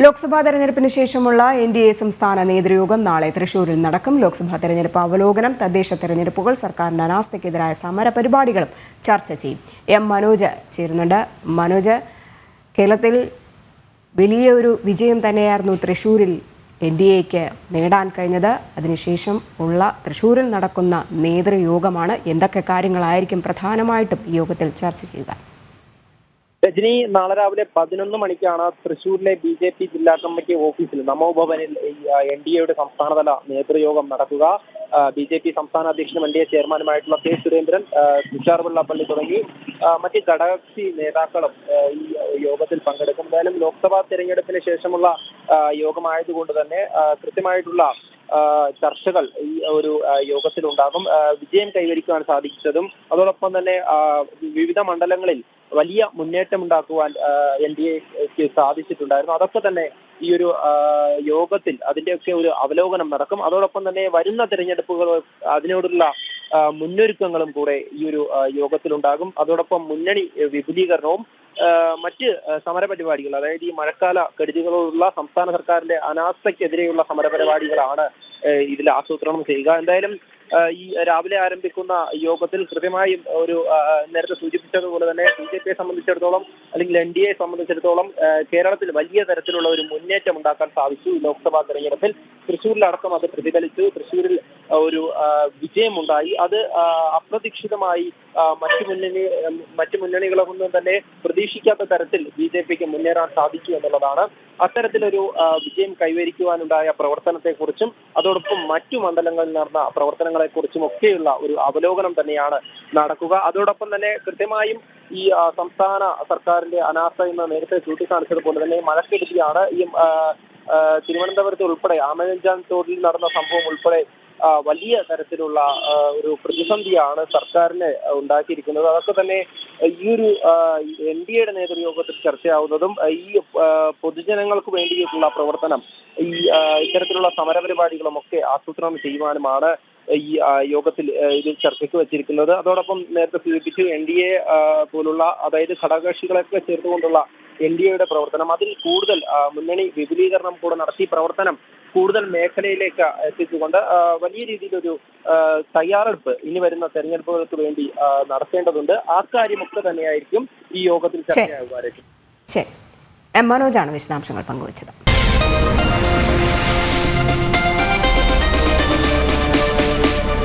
ലോക്സഭാ തെരഞ്ഞെടുപ്പിന് ശേഷമുള്ള എൻഡിഎ സംസ്ഥാന നേതൃയോഗം നാളെ തൃശൂരിൽ നടക്കും. ലോക്സഭാ തെരഞ്ഞെടുപ്പ് അവലോകനം, തദ്ദേശ തെരഞ്ഞെടുപ്പുകൾ, സർക്കാരിന്റെ അനാസ്ഥയ്ക്കെതിരായ സമര പരിപാടികളും ചർച്ച ചെയ്യും. എം മനോജ് ചേരുന്നുണ്ട്. മനോജ്, കേരളത്തിൽ വലിയൊരു വിജയം തന്നെയായിരുന്നു തൃശൂരിൽ എൻഡിഎക്ക് നേടാൻ കഴിഞ്ഞത്. അതിനുശേഷം ഉള്ള തൃശൂരിൽ നടക്കുന്ന നേതൃയോഗമാണ്. എന്തൊക്കെ കാര്യങ്ങളായിരിക്കും പ്രധാനമായിട്ടും ഈ യോഗത്തിൽ ചർച്ച ചെയ്യുക? രജനി, നാളെ രാവിലെ 11 മണിക്കാണ് തൃശൂരിലെ ബി.ജെ.പി. ജില്ലാ കമ്മിറ്റി ഓഫീസിൽ നമോ ഭവനിൽ എൻഡിഎയുടെ സംസ്ഥാനതല നേതൃയോഗം നടക്കുക. ബി.ജെ.പി. സംസ്ഥാന അധ്യക്ഷനും എൻഡിഎ ചെയർമാനുമായിട്ടുള്ള കെ സുരേന്ദ്രൻ, തുഷാർ വെള്ളാപ്പള്ളി തുടങ്ങി മറ്റ് ഘടകകക്ഷി നേതാക്കളും ഈ യോഗത്തിൽ പങ്കെടുക്കും. എന്തായാലും ലോക്സഭാ തെരഞ്ഞെടുപ്പിന് ശേഷമുള്ള യോഗമായതുകൊണ്ട് തന്നെ കൃത്യമായിട്ടുള്ള ചർച്ചകൾ ഈ ഒരു യോഗത്തിലുണ്ടാകും. വിജയം കൈവരിക്കുവാൻ സാധിച്ചതും അതോടൊപ്പം തന്നെ വിവിധ മണ്ഡലങ്ങളിൽ വലിയ മുന്നേറ്റം ഉണ്ടാക്കുവാൻ എൻഡിഎക്ക് സാധിച്ചിട്ടുണ്ടായിരുന്നു. അതൊക്കെ തന്നെ ഈ ഒരു യോഗത്തിൽ അതിന്റെയൊക്കെ ഒരു അവലോകനം നടക്കും. അതോടൊപ്പം തന്നെ വരുന്ന തെരഞ്ഞെടുപ്പുകൾ അതിനോടുള്ള മുന്നൊരുക്കങ്ങളും കൂടെ ഈ ഒരു യോഗത്തിലുണ്ടാകും. അതോടൊപ്പം മുന്നണി വിപുലീകരണവും മറ്റ് സമരപരിപാടികൾ, അതായത് ഈ മഴക്കാല കെടുതികളോടുള്ള സംസ്ഥാന സർക്കാരിന്റെ അനാസ്ഥയ്ക്കെതിരെയുള്ള സമരപരിപാടികളാണ് ഇതിൽ ആസൂത്രണം ചെയ്യുക. എന്തായാലും ഈ രാവിലെ ആരംഭിക്കുന്ന യോഗത്തിൽ കൃത്യമായും ഒരു നേരത്തെ സൂചിപ്പിച്ചതുപോലെ തന്നെ ബി.ജെ.പിയെ സംബന്ധിച്ചിടത്തോളം അല്ലെങ്കിൽ എൻഡിഎയെ സംബന്ധിച്ചിടത്തോളം കേരളത്തിൽ വലിയ തരത്തിലുള്ള ഒരു മുന്നേറ്റം ഉണ്ടാക്കാൻ സാധിച്ചു. ലോക്സഭാ തെരഞ്ഞെടുപ്പിൽ തൃശ്ശൂരിലടക്കം അത് പ്രതിഫലിച്ചു. തൃശ്ശൂരിൽ ഒരു വിജയമുണ്ടായി. അത് അപ്രതീക്ഷിതമായി മറ്റ് മുന്നണികളൊന്നും തന്നെ പ്രതീക്ഷിക്കാത്ത തരത്തിൽ ബി.ജെ.പിക്ക് മുന്നേറാൻ സാധിച്ചു എന്നുള്ളതാണ്. അത്തരത്തിലൊരു വിജയം കൈവരിക്കുവാനുണ്ടായ പ്രവർത്തനത്തെക്കുറിച്ചും അതോടൊപ്പം മറ്റു മണ്ഡലങ്ങളിൽ നടന്ന പ്രവർത്തനങ്ങളെക്കുറിച്ചും ഒക്കെയുള്ള ഒരു അവലോകനം തന്നെയാണ് നടക്കുക. അതോടൊപ്പം തന്നെ കൃത്യമായും ഈ സംസ്ഥാന സർക്കാരിന്റെ അനാസ്ഥ എന്ന് നേരത്തെ ചൂണ്ടിക്കാണിച്ചതുപോലെ തന്നെ മഴക്കെടുതിയാണ് ഈ തിരുവനന്തപുരത്ത് ഉൾപ്പെടെ ആമഴഞ്ചാൻ തോടിൽ നടന്ന സംഭവം ഉൾപ്പെടെ വലിയ തരത്തിലുള്ള ഒരു പ്രതിസന്ധിയാണ് സർക്കാരിന് ഉണ്ടാക്കിയിരിക്കുന്നത്. അതൊക്കെ തന്നെ ഈ ഒരു എൻഡിഎയുടെ നേതൃയോഗത്തിൽ ചർച്ചയാവുന്നതും ഈ പൊതുജനങ്ങൾക്ക് വേണ്ടിയിട്ടുള്ള പ്രവർത്തനം, ഈ ഇത്തരത്തിലുള്ള സമരപരിപാടികളും ഒക്കെ ആസൂത്രണം ചെയ്യുവാനുമാണ് ഈ യോഗത്തിൽ ഇത് ചർച്ചയ്ക്ക് വെച്ചിരിക്കുന്നത്. അതോടൊപ്പം നേരത്തെ സൂചിപ്പിച്ചു എൻഡിഎ പോലുള്ള, അതായത് ഘടകകക്ഷികളൊക്കെ ചേർത്തുകൊണ്ടുള്ള എൻഡിഎയുടെ പ്രവർത്തനം, അതിൽ കൂടുതൽ മുന്നണി വിപുലീകരണം കൂടെ നടത്തി പ്രവർത്തനം കൂടുതൽ മേഖലയിലേക്ക് എത്തിച്ചുകൊണ്ട് വലിയ രീതിയിലൊരു തയ്യാറെടുപ്പ് ഇനി വരുന്ന തെരഞ്ഞെടുപ്പുകൾക്ക് വേണ്ടി നടത്തേണ്ടതുണ്ട്. ആ കാര്യമൊക്കെ തന്നെയായിരിക്കും ഈ യോഗത്തിൽ ചർച്ചയാകുക. ശരി, എം മനോജാണ് വിശദാംശങ്ങൾ പങ്കുവച്ചത്.